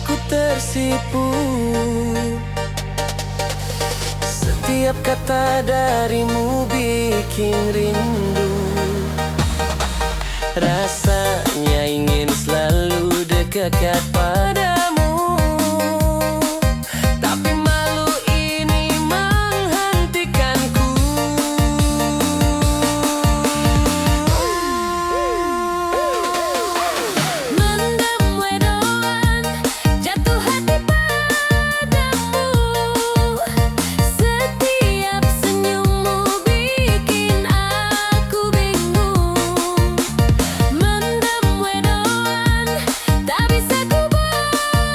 aku tersipu. Setiap kata darimu bikin rindu. Rasanya ingin selalu dekat padamu, tapi malu ini menghentikanku. Mendem wedoan, jatuh hati padamu. Setiap senyummu bikin aku bingung. Mendem wedoan, tak bisa ku bohongi.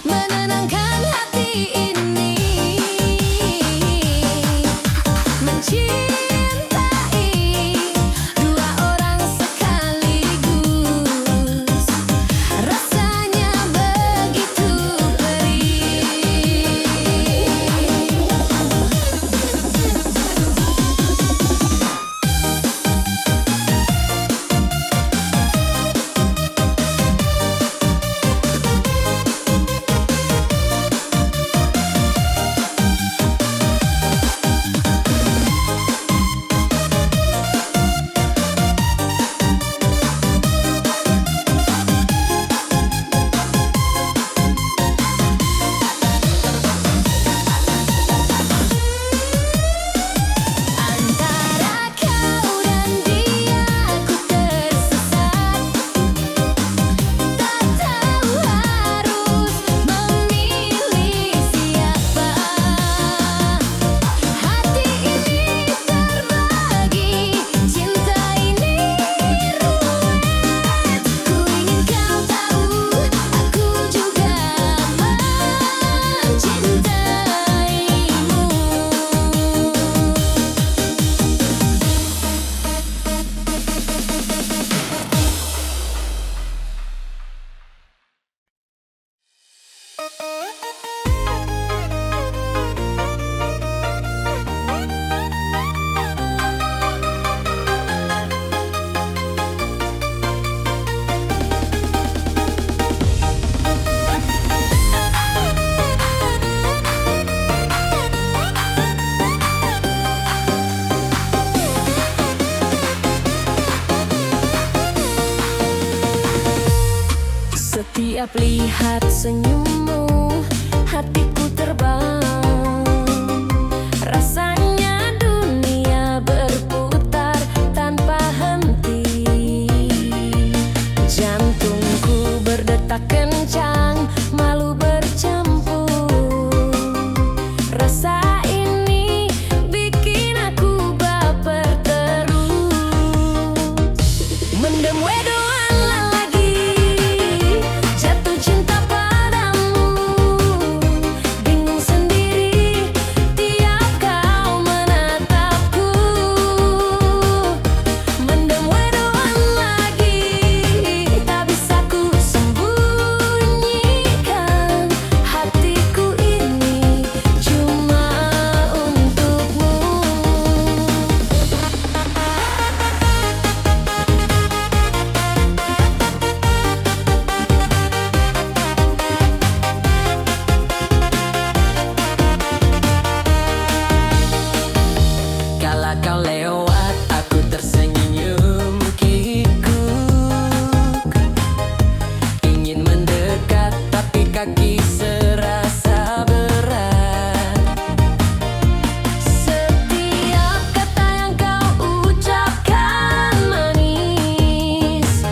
menenangkan hati ini. Mencintai dua orang sekaligus, rasanya begitu perih. Antara kau dan dia ku tersesat, tak tahu harus memilih siapa. Hati ini terbagi, cinta ini ruwet. Ku ingin kau tahu, aku juga mencintaimu. Setiap lihat senyummu, hatiku terbang. Rasanya dunia berputar tanpa henti. Jantungku berdetak kencang, malu bercampur. Rasa ini bikin aku baper terus. Mendem wedoan lagi, jatuh cinta padamu. Bingung sendiri tiap kau menatapku. Mendem wedoan lagi, tak bisa ku sembunyikan. Hatiku ini cuma untukmu. Kala kau lewat, aku tersenyum kikuk. Ingin mendekat, tapi kaki serasa berat. Setiap kata yang kau ucapkan manis,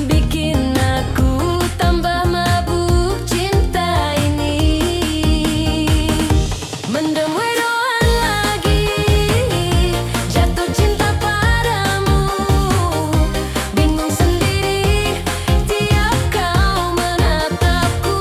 bikin aku tambah mabuk cinta ini. Mendem wedoan lagi, jatuh cinta padamu. Bingung sendiri tiap kau menatapku.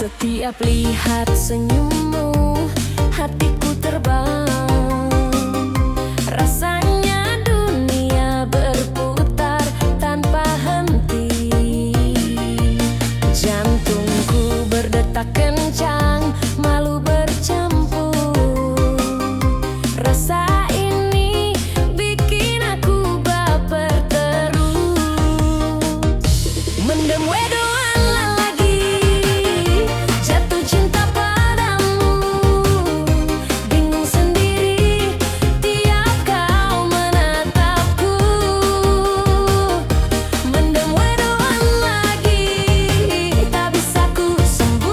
Setiap lihat senyummu, hatiku terbang. Rasanya dunia berputar tanpa henti. Jantungku berdetak kencang, malu bercampur. Rasa ini bikin aku baper terus. Mendem wedoan lagi, jatuh cinta padamu. Bingung sendiri tiap kau menatapku. Mendem wedoan lagi, tak bisa ku sembunyikan.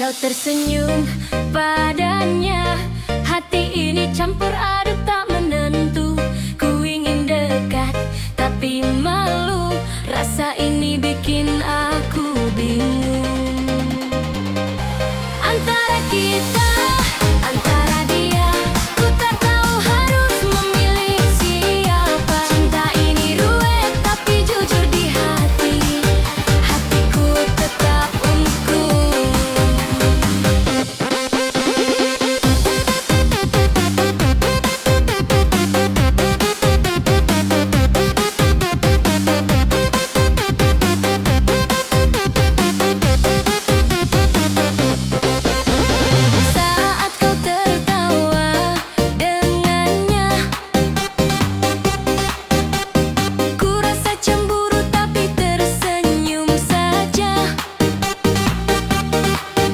kau tersenyum padanya, hati ini campur aduk tak menentu. Ku ingin dekat tapi malu, rasa ini bikin aku bingung. Antara kita, antara dia, ku tak tahu harus memilih siapa. Cinta ini ruwet tapi jujur di hati, hatiku tetap untukmu. Saat kau tertawa dengannya, ku rasa cemburu tapi tersenyum saja.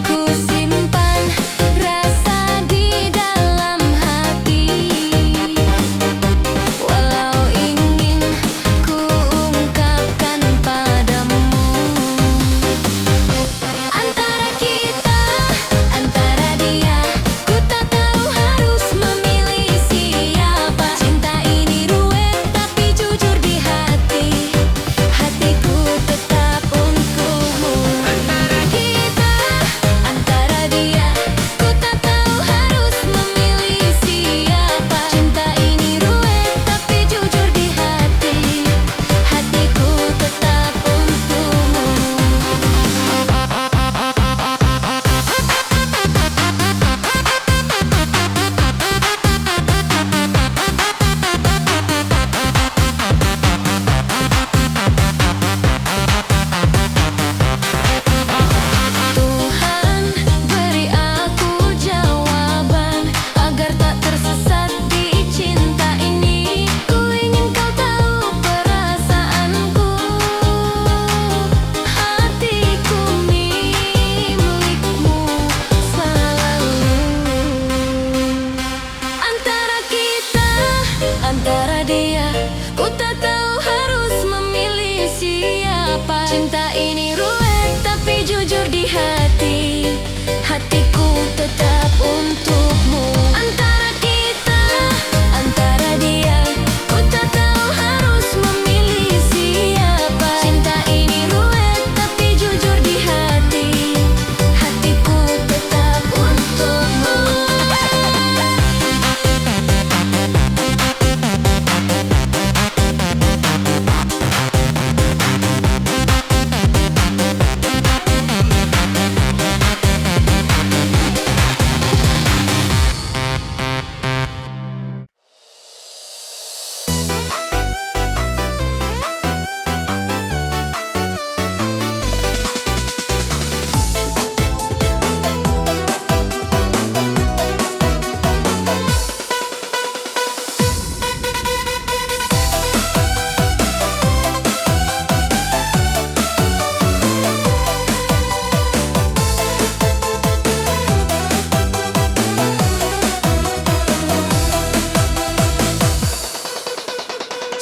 Ku simpan rasa di dalam hati, walau ingin ku ungkapkan padamu. Antara kita, antara dia, ku tak tahu harus memilih siapa. Cinta ini ruwet tapi jujur di hati, hatiku tetap untukmu. Antara kita, antara dia, ku tak tahu harus memilih siapa. Cinta ini ruwet tapi jujur di hati, hatiku tetap untukmu. Tuhan, beri aku jawaban agar tak tersesat di cinta ini. Ku ingin kau tahu perasaanku, hatiku milikmu selalu. Antara kita, antara dia, ku tak tahu harus memilih siapa. Cinta ini ruwet tapi jujur di hati, hatiku tetap untukmu. Antara kita, antara dia, ku tak tahu harus memilih siapa. Cinta ini ruwet tapi jujur di hati, hatiku tetap untukmu.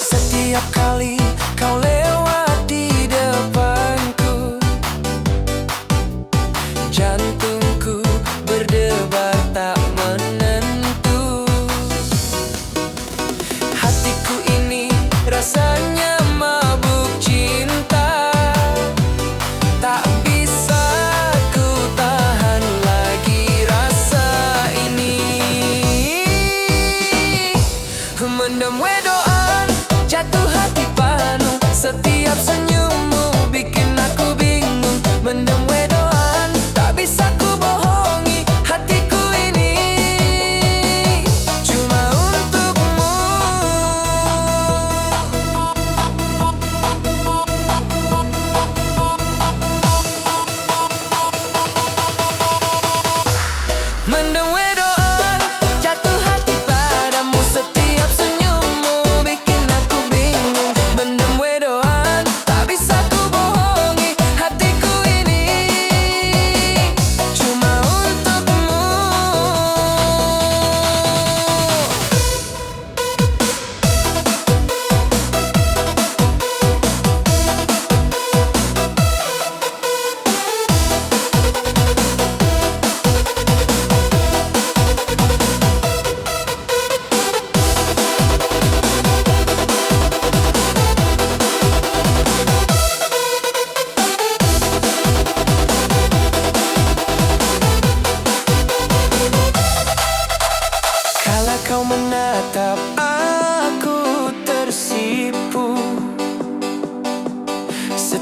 Setiap kali kau lewat di depanku, jantungku berdebar tak menentu. Hatiku ini rasanya mabuk cinta, tak bisa ku tahan lagi rasa ini. Mendem wedoan, jatuh hati panu, setiap senyummu bikin aku bingung. Mendem wedoan, tak bisa ku bohongi hatiku ini cuma untukmu.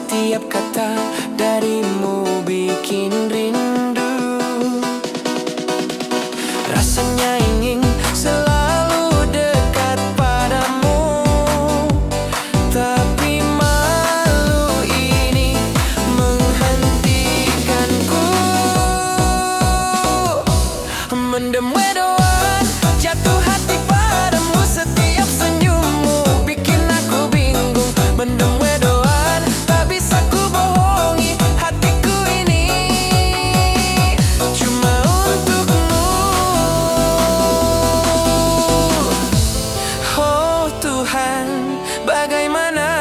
Setiap kata darimu bikin rindu. Rasanya ingin selalu dekat padamu, tapi malu ini menghentikanku. Mendem wedoan, jatuh hati padamu. Setiap senyummu bikin aku bingung. Mendem wedoan, tak bisa ku bohongi hatiku ini cuma untukmu. Oh Tuhan, bagaimana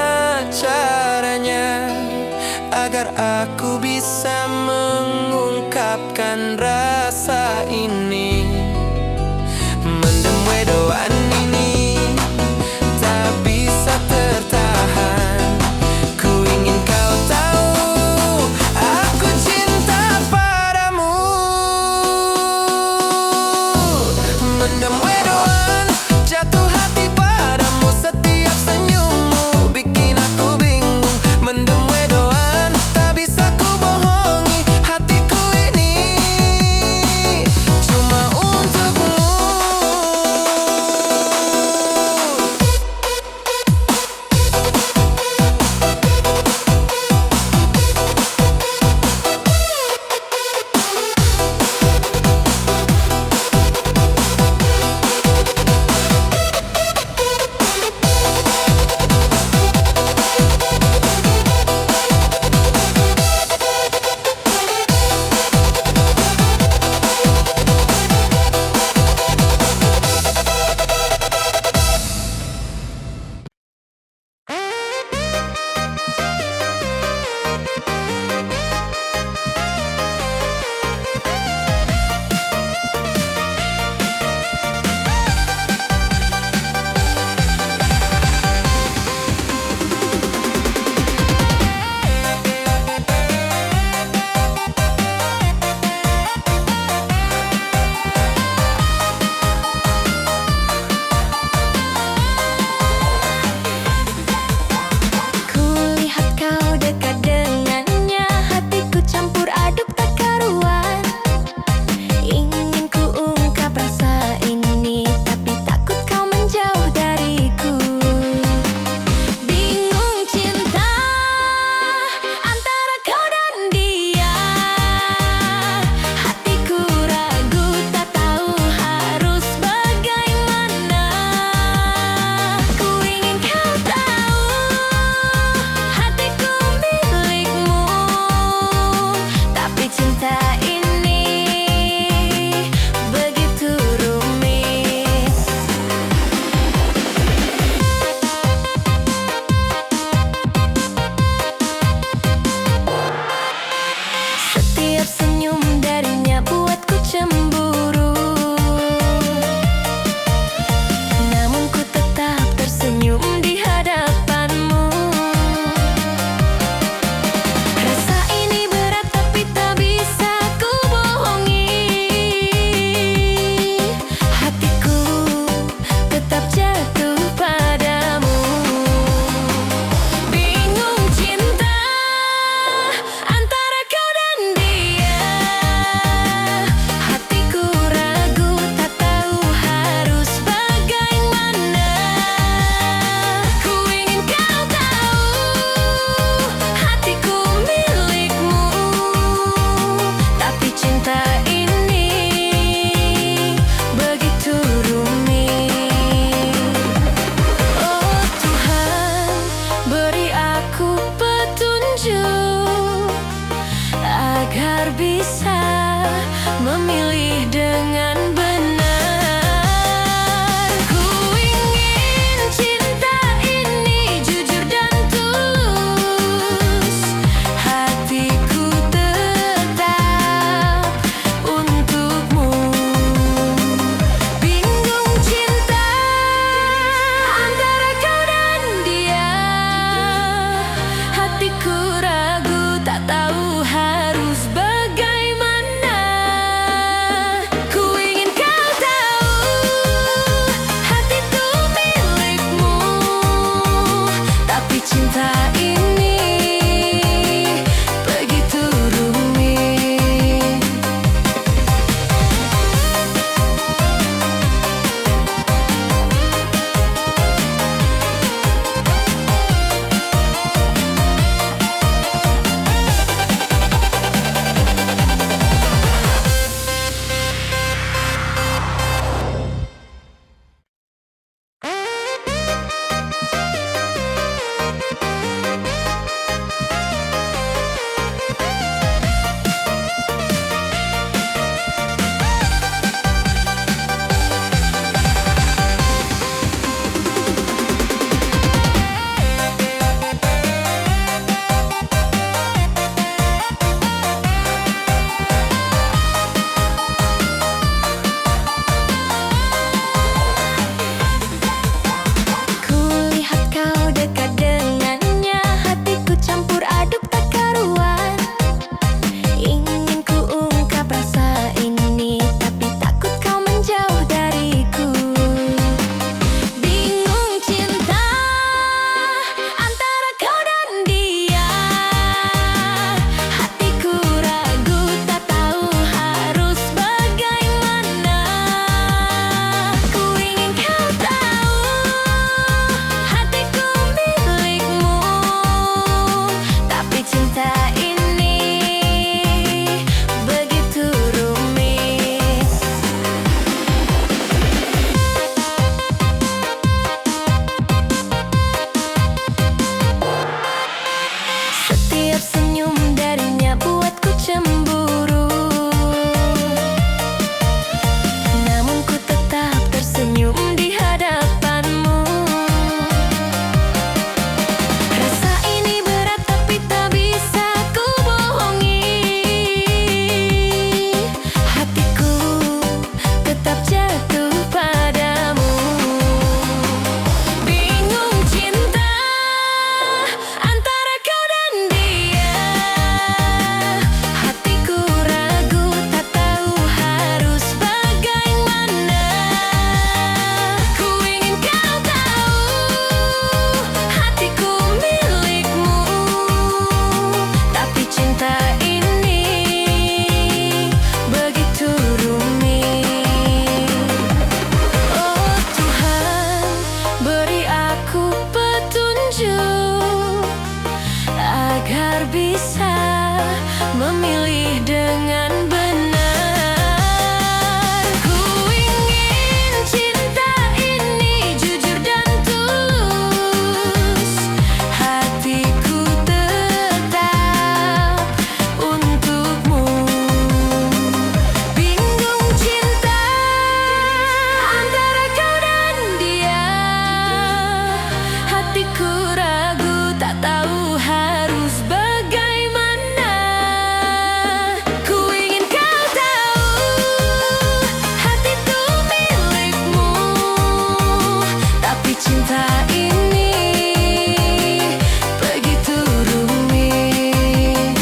caranya agar aku bisa mengungkapkan rasa ini? Mendem wedoan ini tak bisa tertahan. Ku ingin kau tahu, aku cinta padamu. Mendem wedoan, jatuh hati padamu. Setiap senyummu bikin aku bingung. Mendem wedoan, tak bisa ku bohongi hatiku ini cuma untukmu. Kulihat kau dekat dengannya, hatiku campur aduk tak karuan. Ingin ku ungkap rasa ini, tapi takut kau menjauh dariku. Bingung cinta antara kau dan dia. Hatiku ragu tak tahu harus bagaimana. Ku ingin kau tahu, hatiku milikmu, tapi cinta ini begitu rumit. Setiap senyum darinya buatku cemburu, namun ku tetap tersenyum di hadapanmu. Rasa ini berat tapi tak bisa ku bohongi. Hatiku tetap jatuh padamu. Bingung cinta antara kau dan dia. Hatiku ragu tak tahu harus bagaimana. Ku ingin kau tahu, hatiku milikmu, tapi cinta ini begitu rumit. Oh Tuhan, beri aku petunjuk agar bisa memilih dengan benar. Ku ingin cinta ini jujur dan tulus. Hatiku tetap untukmu. Bingung cinta antara kau dan dia. Hatiku ragu tak tahu harus bagaimana. Ku ingin kau tahu, hatiku milikmu, tapi cinta ini bisa memilih dengan benar. Ku ingin cinta ini jujur dan tulus, hatiku tetap untukmu. Bingung cinta antara kau dan dia, hatiku ragu tak tahu harus bagaimana. Ku ingin kau tahu hatiku milikmu, tapi cinta ini begitu rumit.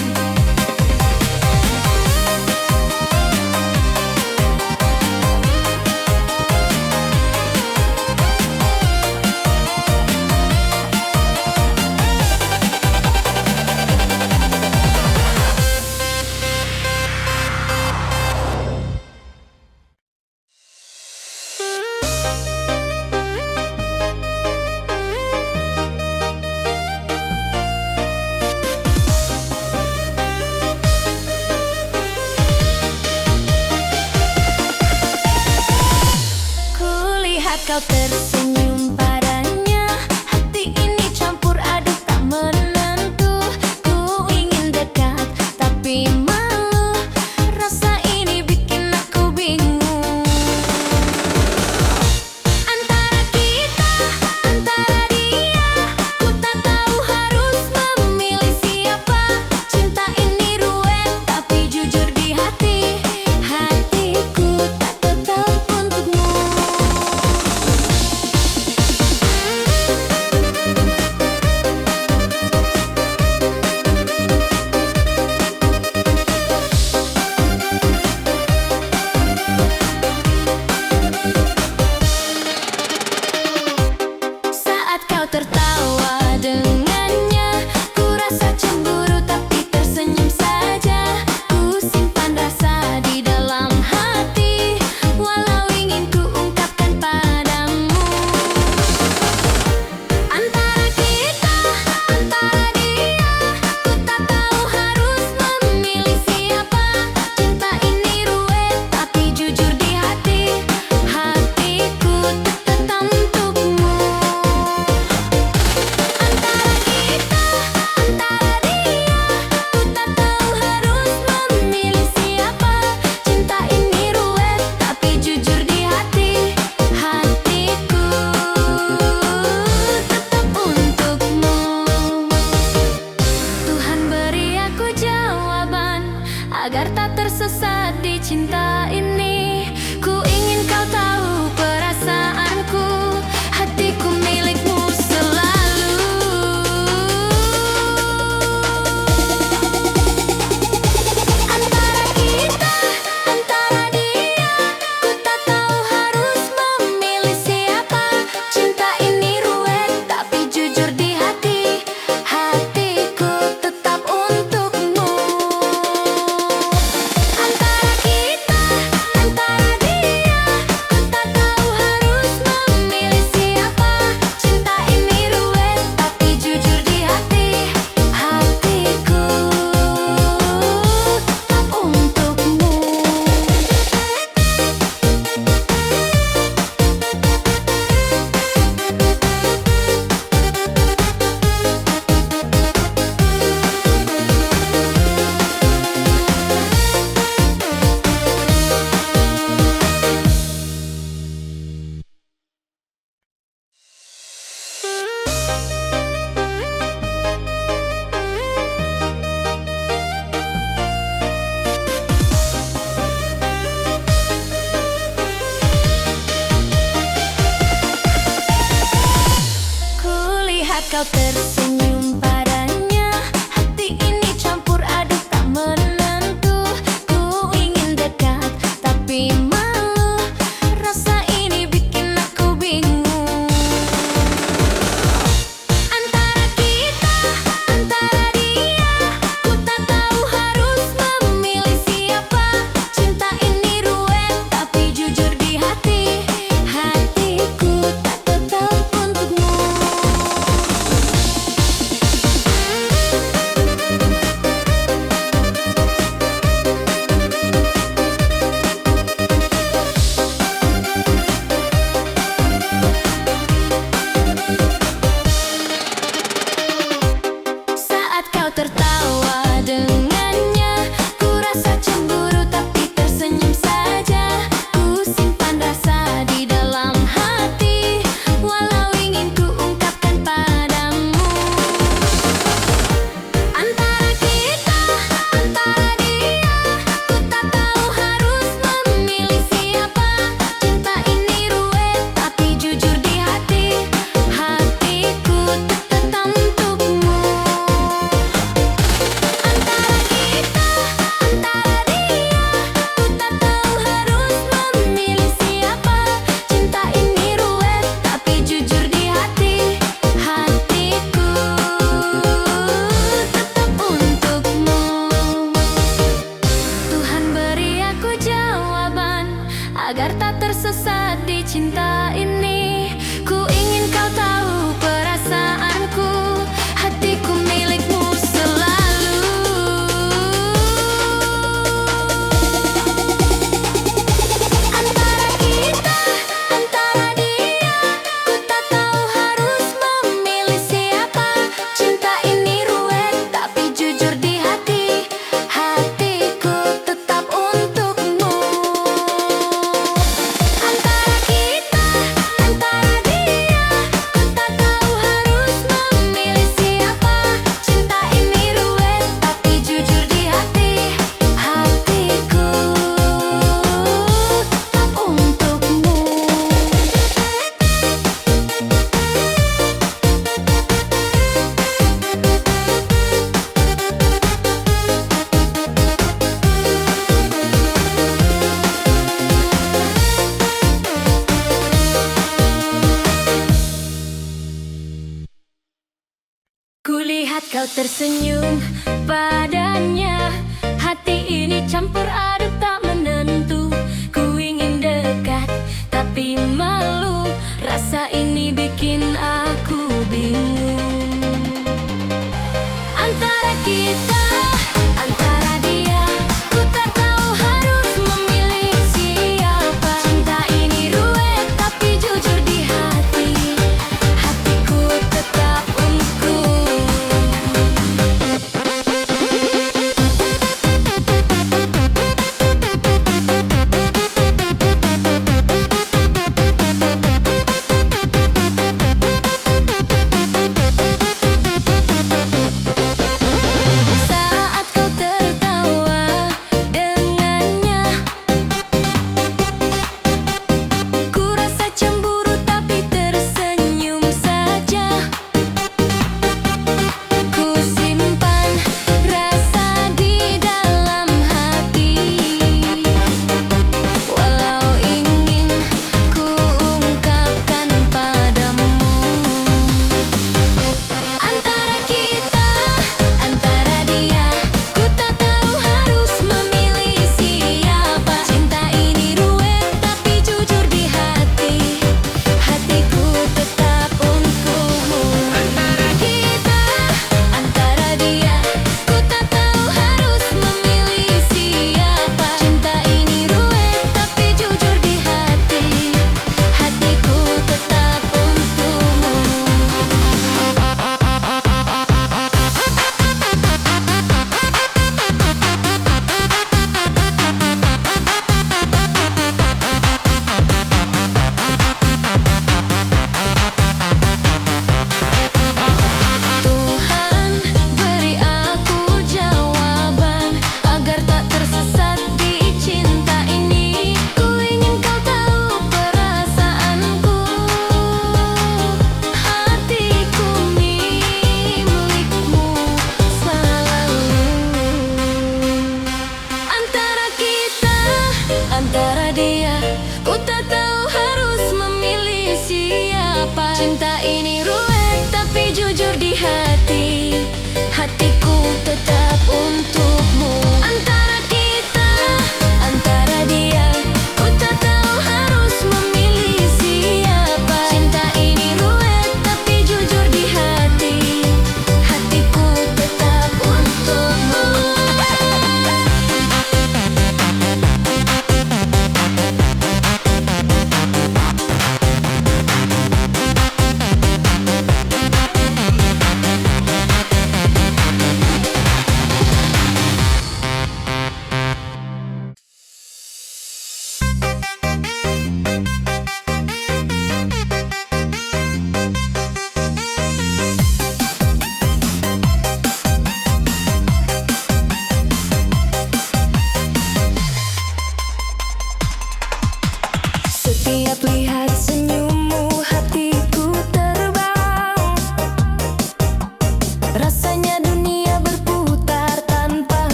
Kulihat kau tersenyum padanya, hati ini campur aduk tak menentu. Ku ingin dekat tapi malu, rasa ini bikin aku bingung. Antara kita, antara dia, ku tak tahu harus memilih siapa. Cinta ini ruwet tapi jujur di hati, hatiku tak tetap untukmu. Saat kau tertawa dengannya, ku rasa cemburu tapi tersenyum saja. Ku simpan rasa di dalam hati, walau ingin ku ungkapkan padamu. Antara kita, antara dia, ku tak tahu harus memilih siapa. Cinta ini ruwet tapi jujur di hati, hatiku tetap untukmu. Antara kita, antara dia, ku tak tahu harus memilih siapa. Cinta ini ruwet tapi jujur di hati, hatiku tetap untukmu. Tuhan beri aku jawaban agar tak tersesat di cinta ini. Ku ingin kau tahu perasaanku, hatiku milikmu selalu. Antara kita, antara dia, ku tak tahu harus memilih siapa. Cinta ini ruwet tapi jujur di hati, hatiku tetap untukmu. Antara kita, antara dia, ku tak tahu harus memilih siapa. Cinta ini ruwet tapi jujur di hati, hatiku tetap untukmu. Kulihat kau tersenyum padanya, hati ini campur aduk tak menentu. Ku ingin dekat tapi malu, rasa ini bikin aku bingung. Antara kita, antara dia, ku tak tahu harus memilih siapa. Cinta ini ruwet tapi jujur di hati, hatiku tak tetap untukmu. Kulihat kau tersenyum padanya, hati ini campur aduk.